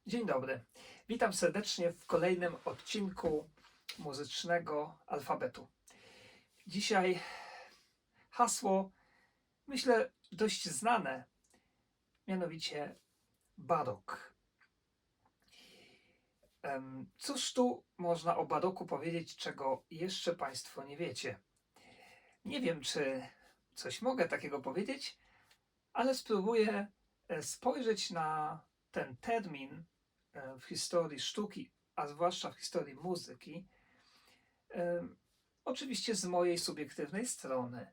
Dzień dobry. Witam serdecznie w kolejnym odcinku muzycznego alfabetu. Dzisiaj hasło, myślę, dość znane, mianowicie barok. Cóż tu można o baroku powiedzieć, czego jeszcze Państwo nie wiecie? Nie wiem, czy coś mogę takiego powiedzieć, ale spróbuję spojrzeć na ten termin w historii sztuki, a zwłaszcza w historii muzyki, oczywiście z mojej subiektywnej strony,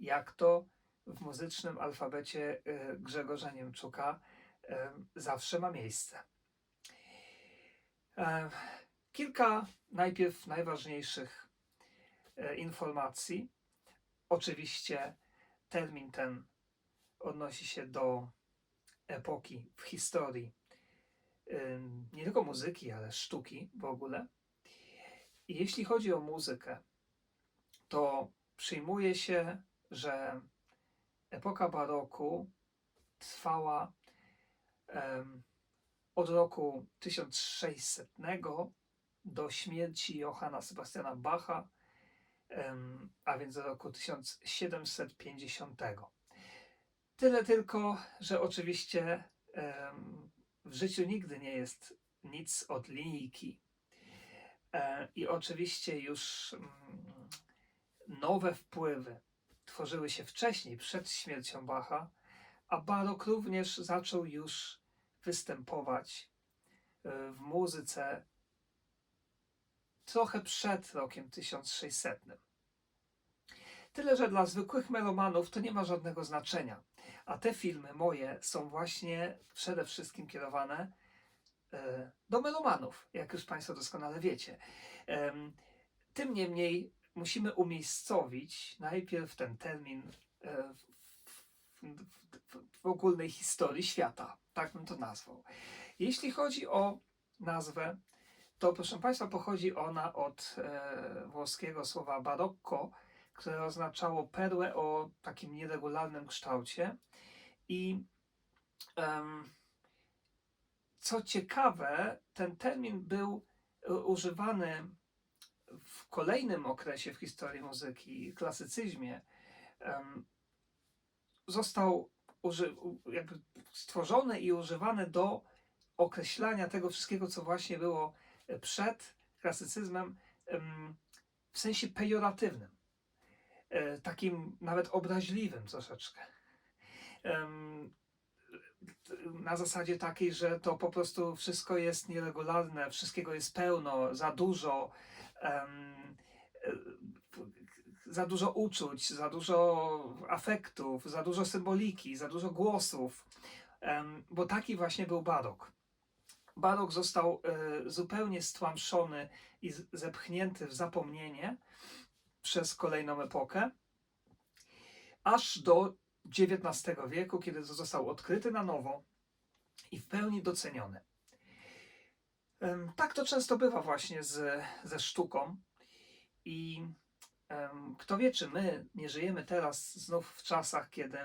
jak to w muzycznym alfabecie Grzegorza Niemczuka zawsze ma miejsce. Kilka najpierw najważniejszych informacji. Oczywiście termin ten odnosi się do epoki w historii nie tylko muzyki, ale sztuki w ogóle. I jeśli chodzi o muzykę, to przyjmuje się, że epoka baroku trwała od roku 1600 do śmierci Johanna Sebastiana Bacha, a więc do roku 1750. Tyle tylko, że oczywiście w życiu nigdy nie jest nic od linijki. I oczywiście już nowe wpływy tworzyły się wcześniej, przed śmiercią Bacha, a barok również zaczął już występować w muzyce trochę przed rokiem 1600. Tyle, że dla zwykłych melomanów to nie ma żadnego znaczenia. A te filmy moje są właśnie przede wszystkim kierowane do melomanów, jak już Państwo doskonale wiecie. Tym niemniej musimy umiejscowić najpierw ten termin w ogólnej historii świata. Tak bym to nazwał. Jeśli chodzi o nazwę, to proszę Państwa, pochodzi ona od włoskiego słowa barocco, które oznaczało perłę o takim nieregularnym kształcie. I co ciekawe, ten termin był używany w kolejnym okresie w historii muzyki, klasycyzmie. Został jakby stworzony i używany do określania tego wszystkiego, co właśnie było przed klasycyzmem, w sensie pejoratywnym, takim nawet obraźliwym troszeczkę. Na zasadzie takiej, że to po prostu wszystko jest nieregularne, wszystkiego jest pełno, za dużo uczuć, za dużo afektów, za dużo symboliki, za dużo głosów, bo taki właśnie był barok. Barok został zupełnie stłamszony i zepchnięty w zapomnienie przez kolejną epokę, aż do XIX wieku, kiedy został odkryty na nowo i w pełni doceniony. Tak to często bywa właśnie ze sztuką i kto wie, czy my nie żyjemy teraz znów w czasach, kiedy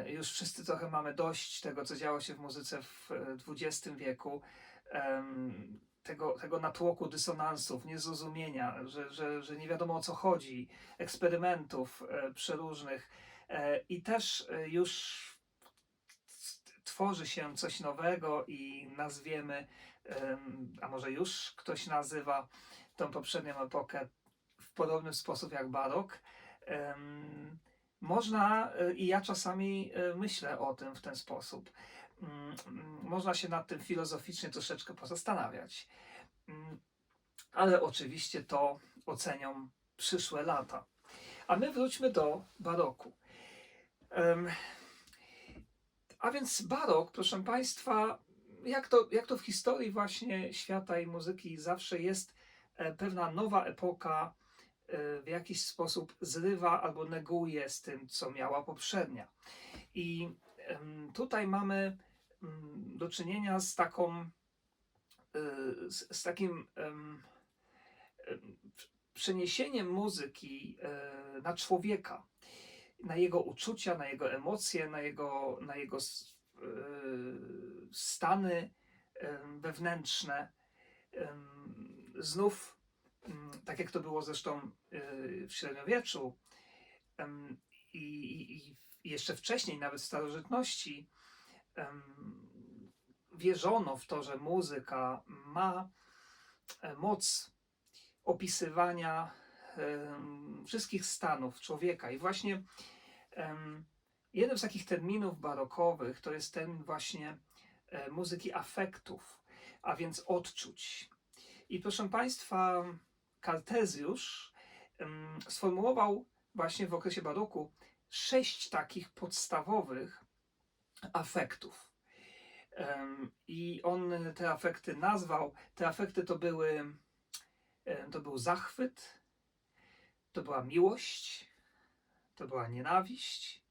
już wszyscy trochę mamy dość tego, co działo się w muzyce w XX wieku, tego natłoku dysonansów, niezrozumienia, że nie wiadomo, o co chodzi, eksperymentów przeróżnych i też już tworzy się coś nowego i nazwiemy, a może już ktoś nazywa tą poprzednią epokę w podobny sposób jak barok. Można, i ja czasami myślę o tym w ten sposób, można się nad tym filozoficznie troszeczkę pozastanawiać, ale oczywiście to ocenią przyszłe lata. A my wróćmy do baroku. A więc barok, proszę Państwa, jak to w historii właśnie świata i muzyki zawsze jest, pewna nowa epoka w jakiś sposób zrywa albo neguje z tym, co miała poprzednia. I tutaj mamy do czynienia z takim przeniesieniem muzyki na człowieka, na jego uczucia, na jego emocje, na jego stany wewnętrzne. Znów, tak jak to było zresztą w średniowieczu i jeszcze wcześniej, nawet w starożytności, wierzono w to, że muzyka ma moc opisywania wszystkich stanów człowieka. I właśnie jeden z takich terminów barokowych to jest termin właśnie muzyki afektów, a więc odczuć. I proszę Państwa, Kartezjusz sformułował właśnie w okresie baroku 6 takich podstawowych afektów. I on te afekty nazwał. Te afekty to był zachwyt, to była miłość, to była nienawiść,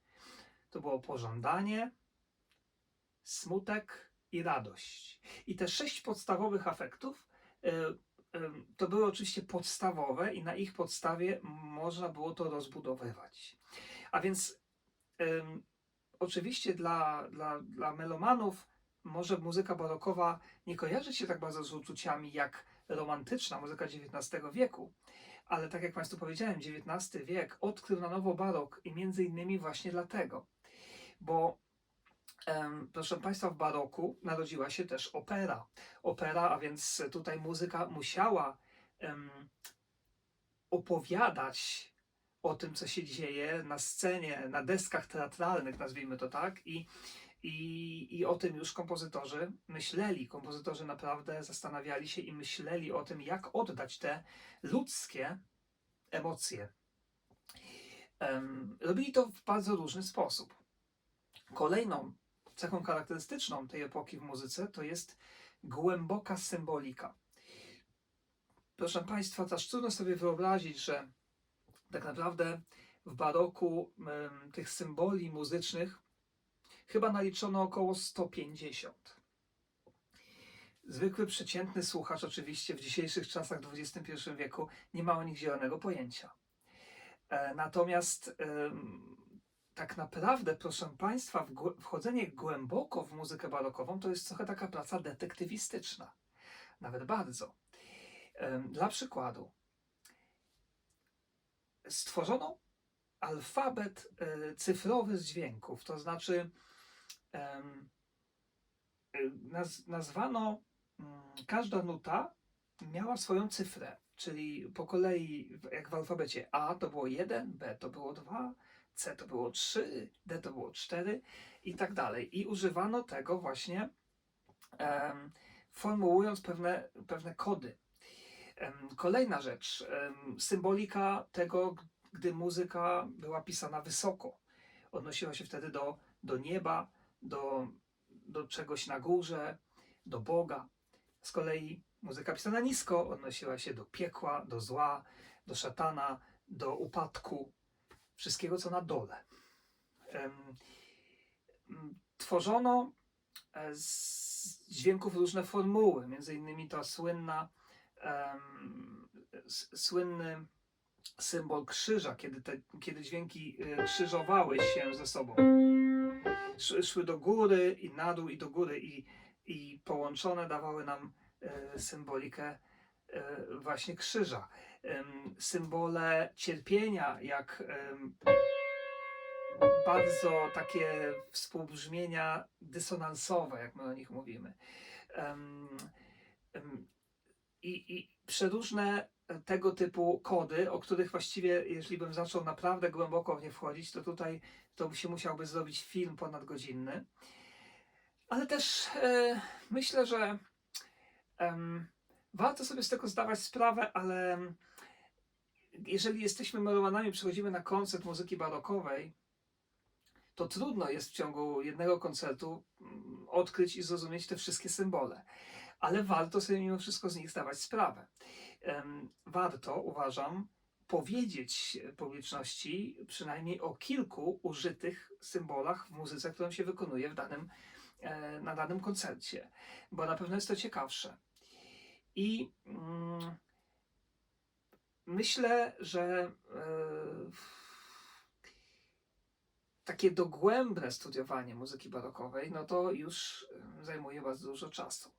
to było pożądanie, smutek i radość. I te 6 podstawowych afektów to były oczywiście podstawowe i na ich podstawie można było to rozbudowywać. A więc oczywiście dla melomanów może muzyka barokowa nie kojarzy się tak bardzo z uczuciami jak romantyczna muzyka XIX wieku, ale tak jak Państwu powiedziałem, XIX wiek odkrył na nowo barok i między innymi właśnie dlatego, bo proszę Państwa, w baroku narodziła się też opera. Opera, a więc tutaj muzyka musiała opowiadać o tym, co się dzieje na scenie, na deskach teatralnych, nazwijmy to tak, i o tym już kompozytorzy myśleli. Kompozytorzy naprawdę zastanawiali się i myśleli o tym, jak oddać te ludzkie emocje. Robili to w bardzo różny sposób. Kolejną cechą charakterystyczną tej epoki w muzyce to jest głęboka symbolika. Proszę Państwa, aż trudno sobie wyobrazić, że tak naprawdę w baroku tych symboli muzycznych chyba naliczono około 150. Zwykły, przeciętny słuchacz oczywiście w dzisiejszych czasach w XXI wieku nie ma o nich zielonego pojęcia. Natomiast tak naprawdę, proszę Państwa, wchodzenie głęboko w muzykę barokową to jest trochę taka praca detektywistyczna. Nawet bardzo. Dla przykładu, stworzono alfabet cyfrowy z dźwięków, to znaczy nazwano, każda nuta miała swoją cyfrę, czyli po kolei, jak w alfabecie A to było 1, B to było 2, C to było 3, D to było 4 i tak dalej. I używano tego właśnie formułując pewne kody. Kolejna rzecz, symbolika tego, gdy muzyka była pisana wysoko. Odnosiła się wtedy do nieba, do czegoś na górze, do Boga. Z kolei muzyka pisana nisko odnosiła się do piekła, do zła, do szatana, do upadku, wszystkiego co na dole. Tworzono z dźwięków różne formuły, między innymi ta słynny symbol krzyża, kiedy dźwięki krzyżowały się ze sobą. Szły do góry i na dół i do góry i połączone dawały nam symbolikę właśnie krzyża. Symbole cierpienia, jak bardzo takie współbrzmienia dysonansowe, jak my o nich mówimy. I przeróżne tego typu kody, o których właściwie, jeśli bym zaczął naprawdę głęboko w nie wchodzić, to tutaj to się musiałby zrobić film ponadgodzinny. Ale też myślę, że warto sobie z tego zdawać sprawę, ale jeżeli jesteśmy melomanami, przychodzimy na koncert muzyki barokowej, to trudno jest w ciągu jednego koncertu odkryć i zrozumieć te wszystkie symbole. Ale warto sobie mimo wszystko z nich zdawać sprawę. Warto, uważam, powiedzieć publiczności przynajmniej o kilku użytych symbolach w muzyce, którą się wykonuje na danym koncercie, bo na pewno jest to ciekawsze. I myślę, że takie dogłębne studiowanie muzyki barokowej, no to już zajmuje bardzo dużo czasu.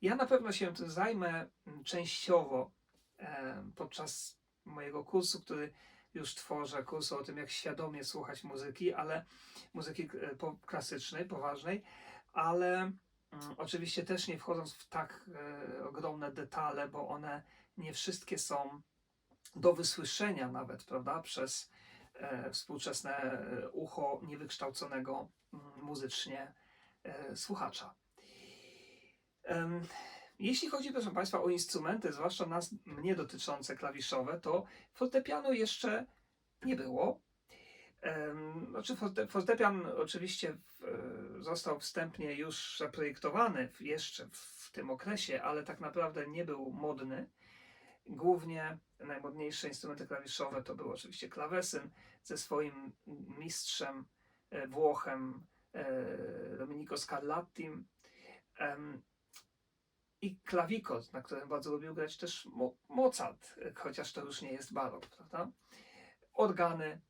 Ja na pewno się tym zajmę częściowo podczas mojego kursu, który już tworzę, kursu o tym, jak świadomie słuchać muzyki, ale muzyki klasycznej, poważnej, ale oczywiście też nie wchodząc w tak ogromne detale, bo one nie wszystkie są do wysłyszenia nawet, prawda, przez współczesne ucho niewykształconego muzycznie słuchacza. Jeśli chodzi, proszę Państwa, o instrumenty, zwłaszcza mnie dotyczące klawiszowe, to fortepianu jeszcze nie było. Znaczy fortepian oczywiście został wstępnie już zaprojektowany jeszcze w tym okresie, ale tak naprawdę nie był modny. Głównie najmodniejsze instrumenty klawiszowe to był oczywiście klawesyn ze swoim mistrzem Włochem Domenico Scarlattim i klawikord, na którym bardzo lubił grać też Mozart, chociaż to już nie jest barok, prawda? Organy,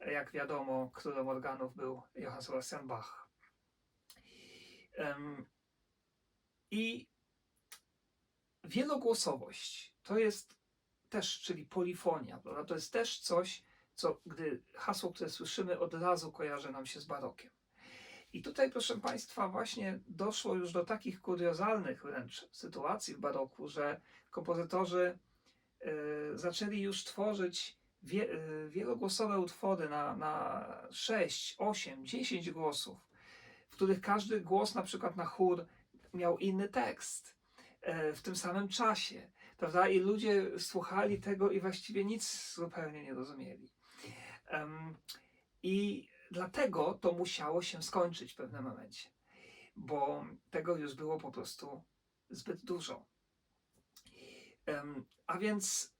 jak wiadomo, królem organów był Johann Sebastian Bach. I wielogłosowość to jest też, czyli polifonia, prawda? To jest też coś, co gdy hasło, które słyszymy, od razu kojarzy nam się z barokiem. I tutaj, proszę Państwa, właśnie doszło już do takich kuriozalnych wręcz sytuacji w baroku, że kompozytorzy zaczęli już tworzyć wielogłosowe utwory na 6, 8, 10 głosów, w których każdy głos, na przykład na chór, miał inny tekst w tym samym czasie, prawda? I ludzie słuchali tego i właściwie nic zupełnie nie rozumieli. I dlatego to musiało się skończyć w pewnym momencie, bo tego już było po prostu zbyt dużo. A więc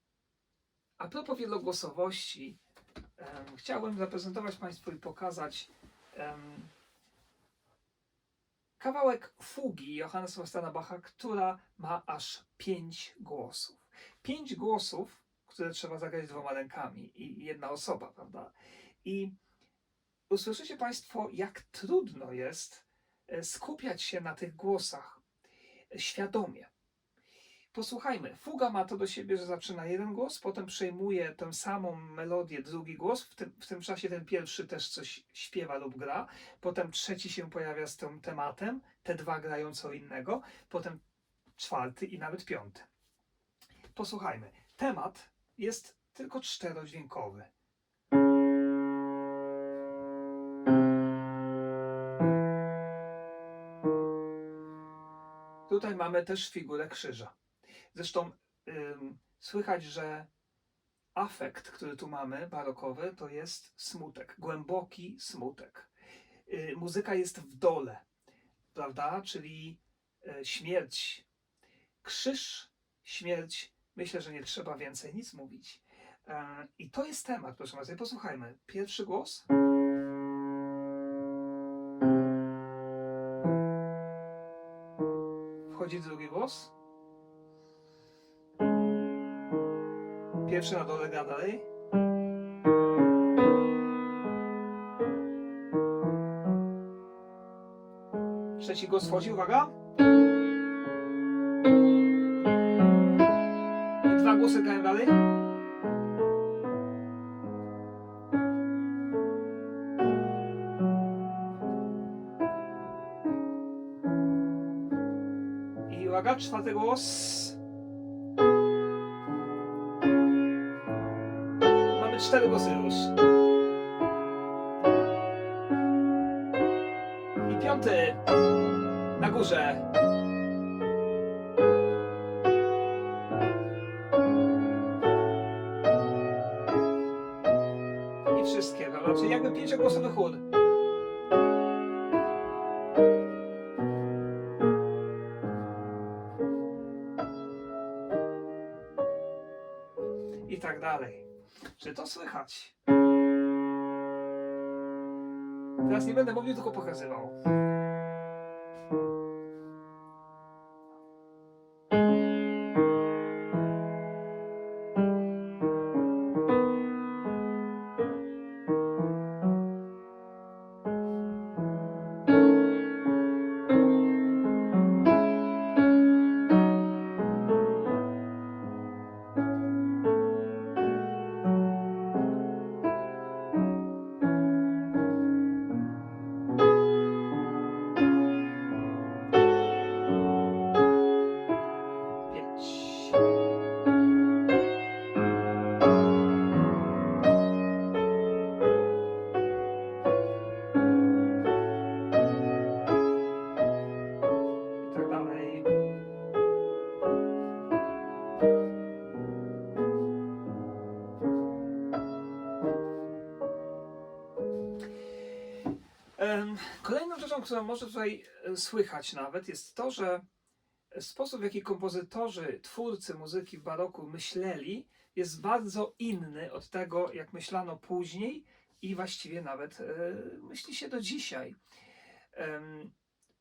a propos wielogłosowości, chciałbym zaprezentować Państwu i pokazać kawałek fugi Johanna Sebastiana Bacha, która ma aż 5 głosów. 5 głosów, które trzeba zagrać 2 rękami i jedna osoba, prawda? I usłyszycie Państwo, jak trudno jest skupiać się na tych głosach świadomie. Posłuchajmy, fuga ma to do siebie, że zaczyna jeden głos, potem przejmuje tę samą melodię drugi głos, w tym czasie ten pierwszy też coś śpiewa lub gra, potem trzeci się pojawia z tym tematem, te 2 grają co innego, potem 4 i nawet 5. Posłuchajmy, temat jest tylko 4-dźwiękowy. Tutaj mamy też figurę krzyża. Zresztą słychać, że afekt, który tu mamy, barokowy, to jest smutek, głęboki smutek. Muzyka jest w dole, prawda? Czyli śmierć, krzyż, śmierć. Myślę, że nie trzeba więcej nic mówić. I to jest temat, proszę Państwa. Posłuchajmy. Pierwszy głos. Wchodzi drugi głos. Pierwszy na dole gra dalej. Trzeci głos wchodzi, uwaga. I 2 głosy grają dalej. I uwaga, 4 głos. Mamy 4 głosy już. I 5 na górze. I wszystkie, prawda? Czyli jakby 5-głosowy chór. I tak dalej. Czy to słychać? Teraz nie będę mówił, tylko pokazywał. Kolejną rzeczą, którą może tutaj słychać nawet, jest to, że sposób, w jaki kompozytorzy, twórcy muzyki w baroku myśleli, jest bardzo inny od tego, jak myślano później i właściwie nawet myśli się do dzisiaj.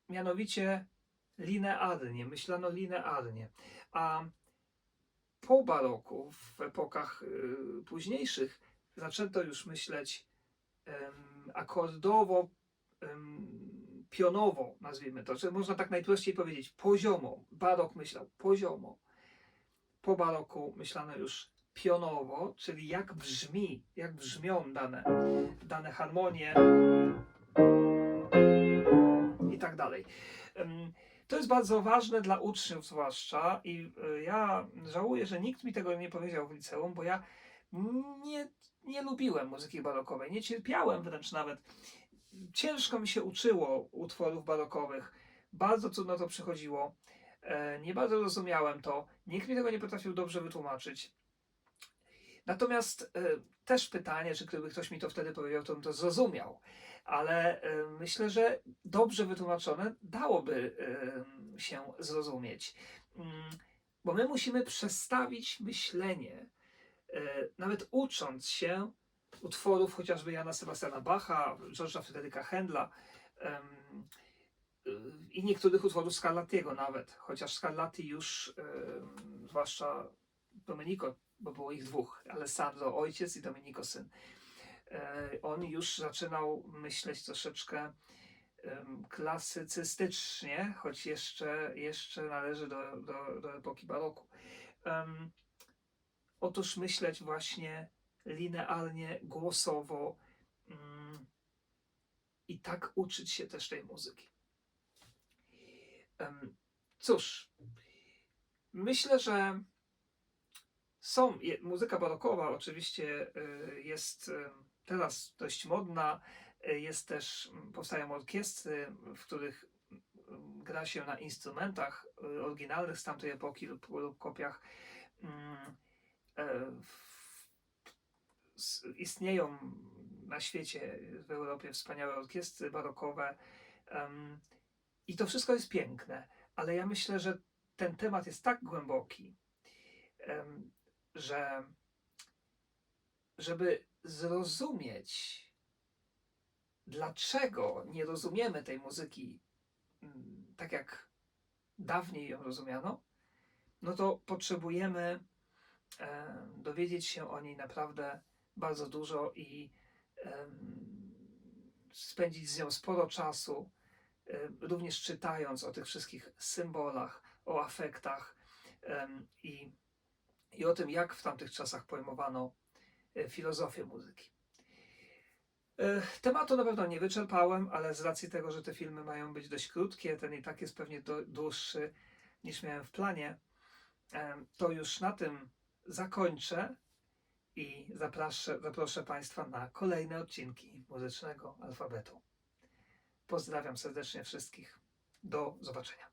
Mianowicie linearnie, myślano linearnie. A po baroku, w epokach późniejszych, zaczęto już myśleć akordowo, pionowo, nazwijmy to, czy można tak najprościej powiedzieć, poziomo. Barok myślał poziomo. Po baroku myślano już pionowo, czyli jak brzmią dane harmonie i tak dalej. To jest bardzo ważne dla uczniów zwłaszcza i ja żałuję, że nikt mi tego nie powiedział w liceum, bo ja nie lubiłem muzyki barokowej, nie cierpiałem wręcz nawet. Ciężko mi się uczyło utworów barokowych, bardzo trudno to przychodziło, nie bardzo rozumiałem to, nikt mi tego nie potrafił dobrze wytłumaczyć. Natomiast też pytanie, czy gdyby ktoś mi to wtedy powiedział, to bym to zrozumiał, ale myślę, że dobrze wytłumaczone dałoby się zrozumieć, bo my musimy przestawić myślenie, nawet ucząc się utworów chociażby Jana Sebastiana Bacha, George'a Fryderyka Händla i niektórych utworów Scarlattiego nawet, chociaż Scarlatti już, zwłaszcza Domenico, bo było ich dwóch, Alessandro ojciec i Domenico syn, on już zaczynał myśleć troszeczkę klasycystycznie, choć jeszcze należy do epoki baroku. Otóż myśleć właśnie linearnie, głosowo i tak uczyć się też tej muzyki. Cóż, myślę, że muzyka barokowa oczywiście jest teraz dość modna, powstają orkiestry, w których gra się na instrumentach oryginalnych z tamtej epoki lub kopiach. Istnieją na świecie, w Europie wspaniałe orkiestry barokowe i to wszystko jest piękne, ale ja myślę, że ten temat jest tak głęboki, że żeby zrozumieć, dlaczego nie rozumiemy tej muzyki tak jak dawniej ją rozumiano, no to potrzebujemy dowiedzieć się o niej naprawdę bardzo dużo i spędzić z nią sporo czasu, również czytając o tych wszystkich symbolach, o afektach i o tym, jak w tamtych czasach pojmowano filozofię muzyki. Tematu na pewno nie wyczerpałem, ale z racji tego, że te filmy mają być dość krótkie, ten i tak jest pewnie dłuższy niż miałem w planie, to już na tym zakończę i zaproszę Państwa na kolejne odcinki Muzycznego Alfabetu. Pozdrawiam serdecznie wszystkich. Do zobaczenia.